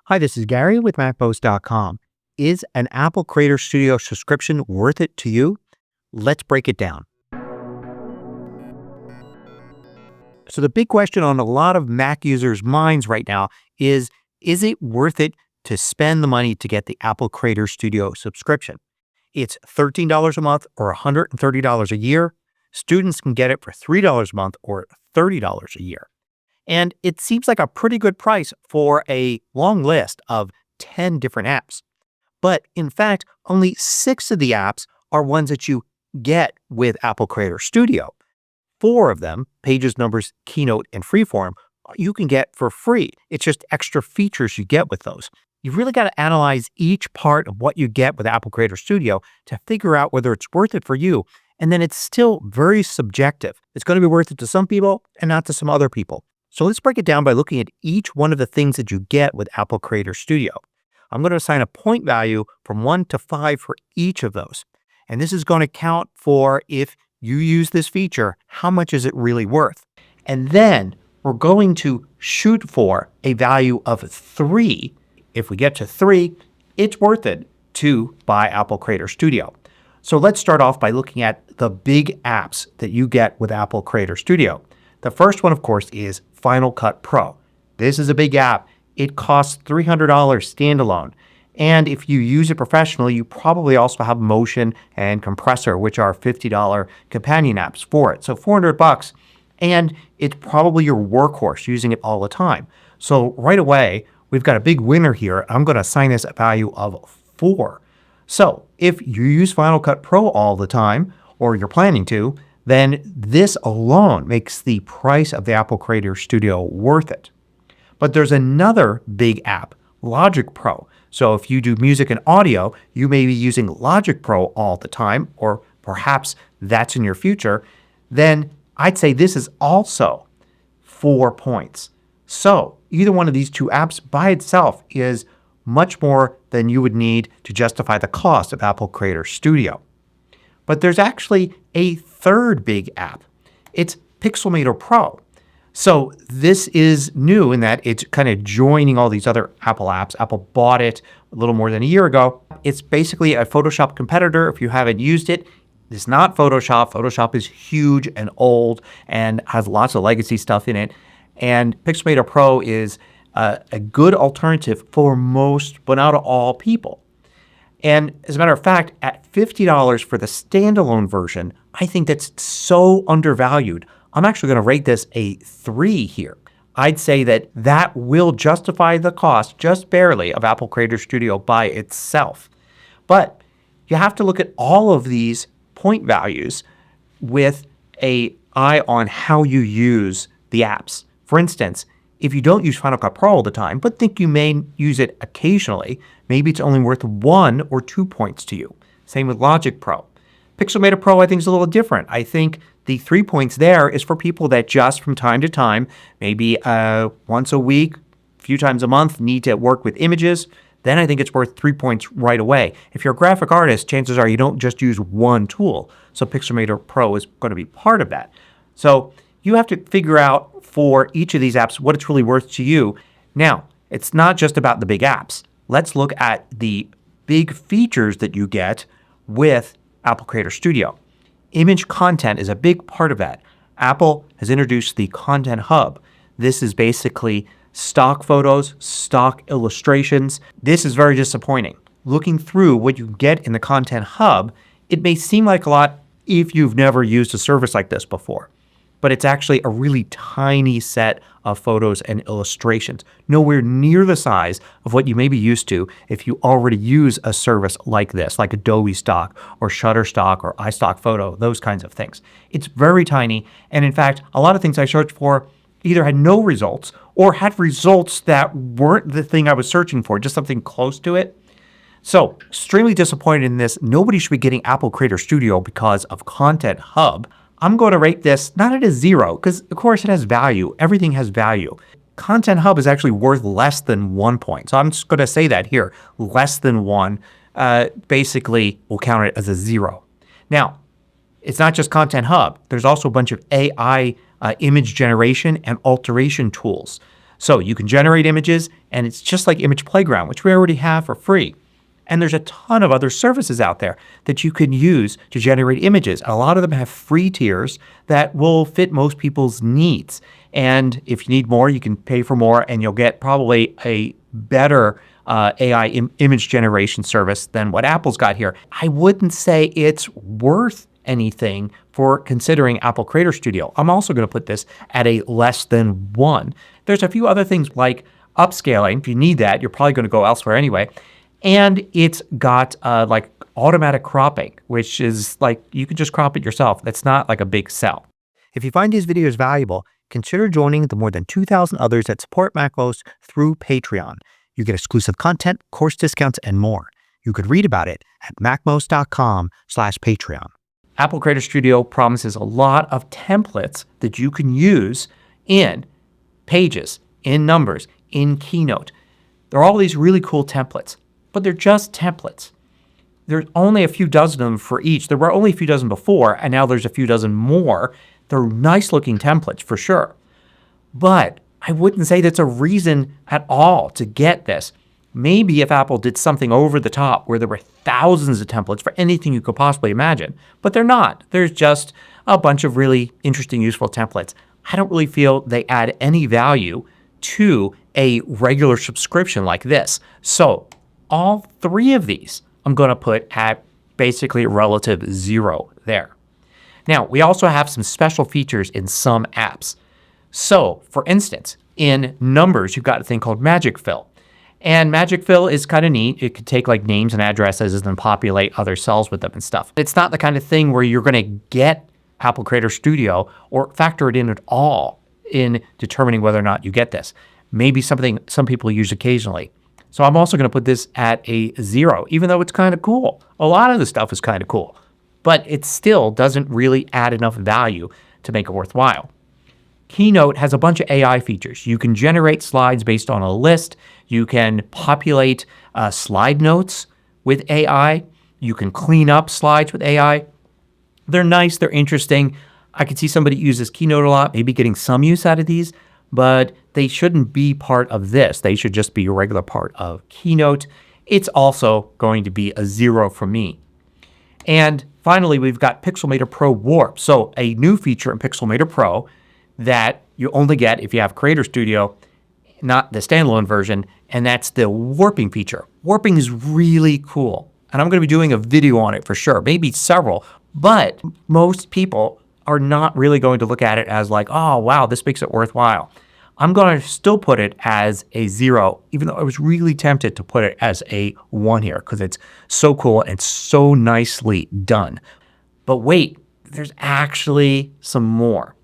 Hi, this is Gary with MACMOST.com. Is an Apple Creator Studio subscription worth it to you? Let's break it down. So the big question on a lot of Mac users' minds right now is it worth it to spend the money to get the Apple Creator Studio subscription? It's $13 a month or $130 a year. Students can get it for $3 a month or $30 a year. And it seems like a pretty good price for a long list of 10 different apps. But in fact, only 6 of the apps are ones that you get with Apple Creator Studio. 4 of them, Pages, Numbers, Keynote, and Freeform, you can get for free. It's just extra features you get with those. You've really got to analyze each part of what you get with Apple Creator Studio to figure out whether it's worth it for you. And then it's still very subjective. It's going to be worth it to some people and not to some other people. So let's break it down by looking at each one of the things that you get with Apple Creator Studio. I'm going to assign a point value from 1 to 5 for each of those. And this is going to count for, if you use this feature, how much is it really worth? And then we're going to shoot for a value of 3. If we get to 3, it's worth it to buy Apple Creator Studio. So let's start off by looking at the big apps that you get with Apple Creator Studio. The first one, of course, is Final Cut Pro. This is a big app. It costs $300 standalone. And if you use it professionally, you probably also have Motion and Compressor, which are $50 companion apps for it. So $400, and it's probably your workhorse, using it all the time. So right away, we've got a big winner here. I'm going to assign this a value of 4. So if you use Final Cut Pro all the time, or you're planning to, then this alone makes the price of the Apple Creator Studio worth it. But there's another big app, Logic Pro. So if you do music and audio, you may be using Logic Pro all the time, or perhaps that's in your future, then I'd say this is also 4 points. So either one of these two apps by itself is much more than you would need to justify the cost of Apple Creator Studio. But there's actually a third big app. It's Pixelmator Pro. So this is new in that it's kind of joining all these other Apple apps. Apple bought it a little more than a year ago. It's basically a Photoshop competitor if you haven't used it. It's not Photoshop. Photoshop is huge and old and has lots of legacy stuff in it. And Pixelmator Pro is a good alternative for most, but not all, people. And as a matter of fact, at $50 for the standalone version, I think that's so undervalued. I'm actually going to rate this a 3 here. I'd say that will justify the cost, just barely, of Apple Creator Studio by itself. But you have to look at all of these point values with an eye on how you use the apps. For instance, if you don't use Final Cut Pro all the time, but think you may use it occasionally, maybe it's only worth 1 or 2 points to you. Same with Logic Pro. Pixelmator Pro, I think, is a little different. I think the 3 points there is for people that just from time to time, maybe once a week, a few times a month, need to work with images. Then I think it's worth 3 points right away. If you're a graphic artist, chances are you don't just use one tool. So Pixelmator Pro is going to be part of that. So you have to figure out for each of these apps what it's really worth to you. Now, it's not just about the big apps. Let's look at the big features that you get with Apple Creator Studio. Image content is a big part of that. Apple has introduced the Content Hub. This is basically stock photos, stock illustrations. This is very disappointing. Looking through what you get in the Content Hub, it may seem like a lot if you've never used a service like this before. But it's actually a really tiny set of photos and illustrations, nowhere near the size of what you may be used to if you already use a service like this, like Adobe Stock or Shutterstock or iStock Photo, those kinds of things. It's very tiny, and in fact, a lot of things I searched for either had no results or had results that weren't the thing I was searching for, just something close to it. So, extremely disappointed in this. Nobody should be getting Apple Creator Studio because of Content Hub. I'm going to rate this not at a 0 because, of course, it has value. Everything has value. Content Hub is actually worth less than 1 point. So I'm just going to say that here. Less than 1 basically will count it as a 0. Now, it's not just Content Hub. There's also a bunch of AI image generation and alteration tools. So you can generate images, and it's just like Image Playground, which we already have for free. And there's a ton of other services out there that you can use to generate images. A lot of them have free tiers that will fit most people's needs. And if you need more, you can pay for more, and you'll get probably a better AI image generation service than what Apple's got here. I wouldn't say it's worth anything for considering Apple Creator Studio. I'm also going to put this at a less than 1. There's a few other things like upscaling. If you need that, you're probably going to go elsewhere anyway. And it's got like automatic cropping, which is like you can just crop it yourself. That's not like a big sell. If you find these videos valuable, consider joining the more than 2,000 others that support MACMOST through Patreon. You get exclusive content, course discounts, and more. You could read about it at macmost.com/Patreon. Apple Creator Studio promises a lot of templates that you can use in Pages, in Numbers, in Keynote. There are all these really cool templates, but they're just templates. There's only a few dozen of them for each. There were only a few dozen before, and now there's a few dozen more. They're nice looking templates for sure. But I wouldn't say that's a reason at all to get this. Maybe if Apple did something over the top where there were thousands of templates for anything you could possibly imagine. But they're not. There's just a bunch of really interesting, useful templates. I don't really feel they add any value to a regular subscription like this. So all 3 of these I'm going to put at basically relative 0 there. Now, we also have some special features in some apps. So, for instance, in Numbers, you've got a thing called Magic Fill. And Magic Fill is kind of neat. It could take like names and addresses and then populate other cells with them and stuff. It's not the kind of thing where you're going to get Apple Creator Studio or factor it in at all in determining whether or not you get this. Maybe something some people use occasionally. So I'm also going to put this at a 0, even though it's kind of cool. A lot of the stuff is kind of cool, but it still doesn't really add enough value to make it worthwhile. Keynote has a bunch of AI features. You can generate slides based on a list. You can populate slide notes with AI. You can clean up slides with AI. They're nice. They're interesting. I could see somebody uses Keynote a lot, maybe getting some use out of these, but they shouldn't be part of this. They should just be a regular part of Keynote. It's also going to be a 0 from me. And finally, we've got Pixelmator Pro Warp. So a new feature in Pixelmator Pro that you only get if you have Creator Studio, not the standalone version, and that's the warping feature. Warping is really cool, and I'm going to be doing a video on it for sure, maybe several, but most people are not really going to look at it as like, oh, wow, this makes it worthwhile. I'm going to still put it as a 0, even though I was really tempted to put it as a 1 here because it's so cool and so nicely done. But wait, there's actually some more.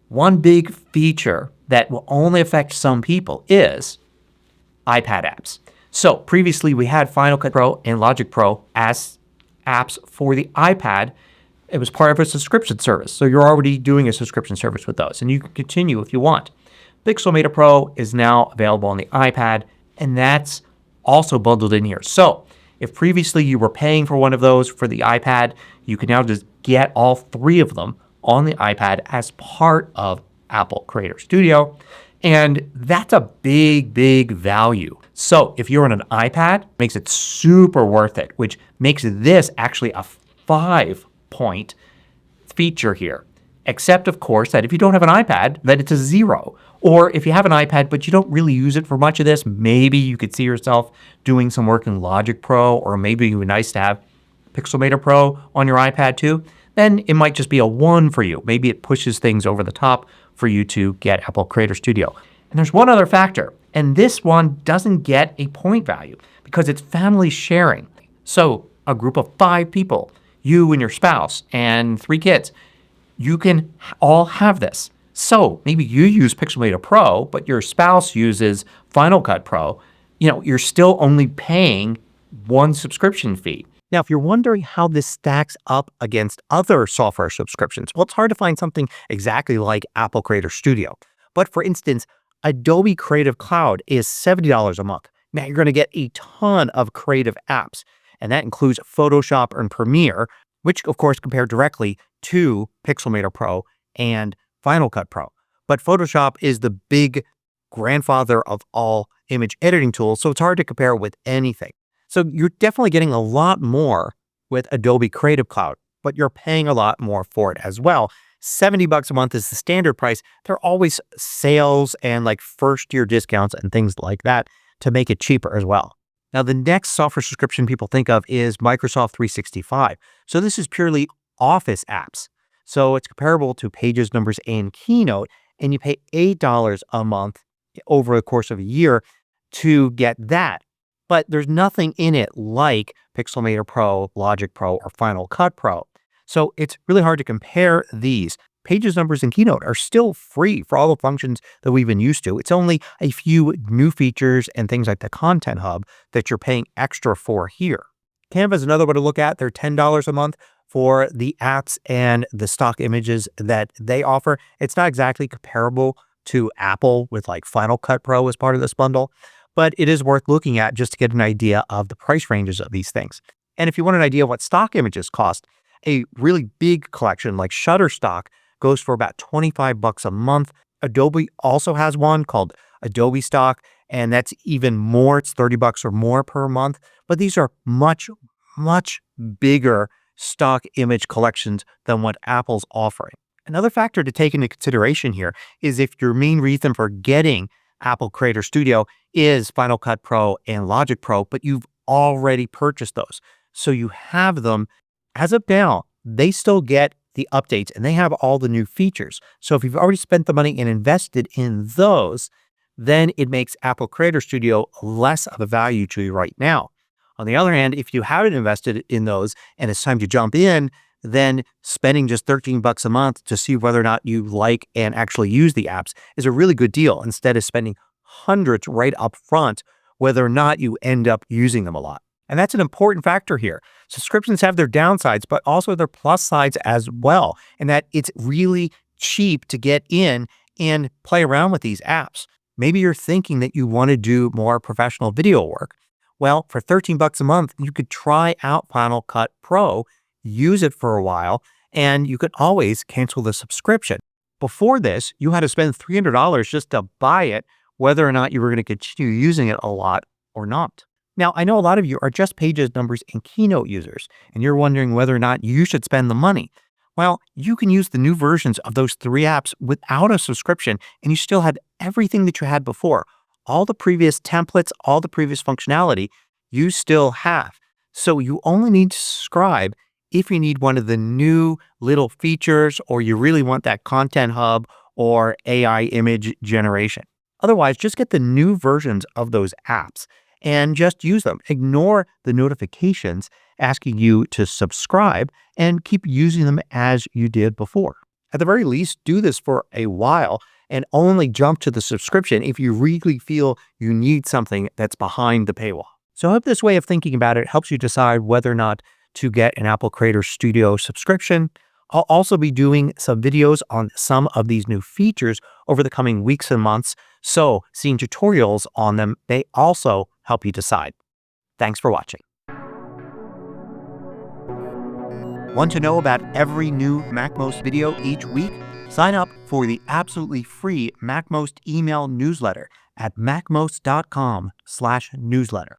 One big feature that will only affect some people is iPad apps. So previously we had Final Cut Pro and Logic Pro as apps for the iPad. It was part of a subscription service. So you're already doing a subscription service with those, and you can continue if you want. Pixelmator Pro is now available on the iPad, and that's also bundled in here. So if previously you were paying for one of those for the iPad, you can now just get all 3 of them on the iPad as part of Apple Creator Studio. And that's a big, big value. So if you're on an iPad, it makes it super worth it, which makes this actually a 5-point feature here. Except, of course, that if you don't have an iPad, then it's a 0. Or if you have an iPad but you don't really use it for much of this, maybe you could see yourself doing some work in Logic Pro, or maybe it would be nice to have Pixelmator Pro on your iPad too, then it might just be a 1 for you. Maybe it pushes things over the top for you to get Apple Creator Studio. And there's one other factor, and this one doesn't get a point value because it's family sharing. So a group of 5 people, you and your spouse and 3 kids, you can all have this. So maybe you use Pixelmator Pro, but your spouse uses Final Cut Pro. You're still only paying 1 subscription fee. Now, if you're wondering how this stacks up against other software subscriptions, well, it's hard to find something exactly like Apple Creator Studio. But for instance, Adobe Creative Cloud is $70 a month. Now, you're going to get a ton of creative apps, and that includes Photoshop and Premiere, which, of course, compare directly to Pixelmator Pro and Final Cut Pro. But Photoshop is the big grandfather of all image editing tools, so it's hard to compare with anything. So you're definitely getting a lot more with Adobe Creative Cloud, but you're paying a lot more for it as well. $70 a month is the standard price. There are always sales and like first year discounts and things like that to make it cheaper as well. Now, the next software subscription people think of is Microsoft 365. So this is purely Office apps. So it's comparable to Pages, Numbers, and Keynote, and you pay $8 a month over the course of a year to get that. But there's nothing in it like Pixelmator Pro, Logic Pro, or Final Cut Pro. So it's really hard to compare these. Pages, Numbers, and Keynote are still free for all the functions that we've been used to. It's only a few new features and things like the Content Hub that you're paying extra for here. Canva is another one to look at. They're $10 a month for the apps and the stock images that they offer. It's not exactly comparable to Apple with like Final Cut Pro as part of this bundle, but it is worth looking at just to get an idea of the price ranges of these things. And if you want an idea of what stock images cost, a really big collection like Shutterstock goes for about $25 a month. Adobe also has one called Adobe Stock, and that's even more. It's $30 or more per month. But these are much, much bigger stock image collections than what Apple's offering. Another factor to take into consideration here is if your main reason for getting Apple Creator Studio is Final Cut Pro and Logic Pro, but you've already purchased those. So you have them. As of now, they still get the updates and they have all the new features. So if you've already spent the money and invested in those, then it makes Apple Creator Studio less of a value to you right now. On the other hand, if you haven't invested in those and it's time to jump in, then spending just $13 a month to see whether or not you like and actually use the apps is a really good deal instead of spending hundreds right up front, whether or not you end up using them a lot. And that's an important factor here. Subscriptions have their downsides, but also their plus sides as well, and that it's really cheap to get in and play around with these apps. Maybe you're thinking that you want to do more professional video work. Well, for $13 a month, you could try out Final Cut Pro, use it for a while, and you could always cancel the subscription. Before this, you had to spend $300 just to buy it, whether or not you were going to continue using it a lot or not. Now, I know a lot of you are just Pages, Numbers, and Keynote users, and you're wondering whether or not you should spend the money. Well, you can use the new versions of those three apps without a subscription, and you still have everything that you had before. All the previous templates, all the previous functionality, you still have. So you only need to subscribe if you need one of the new little features or you really want that Content Hub or AI image generation. Otherwise, just get the new versions of those apps and just use them. Ignore the notifications asking you to subscribe and keep using them as you did before. At the very least, do this for a while and only jump to the subscription if you really feel you need something that's behind the paywall. So I hope this way of thinking about it helps you decide whether or not to get an Apple Creator Studio subscription. I'll also be doing some videos on some of these new features over the coming weeks and months, so seeing tutorials on them may also help you decide. Thanks for watching. Want to know about every new MACMOST video each week? Sign up for the absolutely free MACMOST email newsletter at macmost.com/newsletter.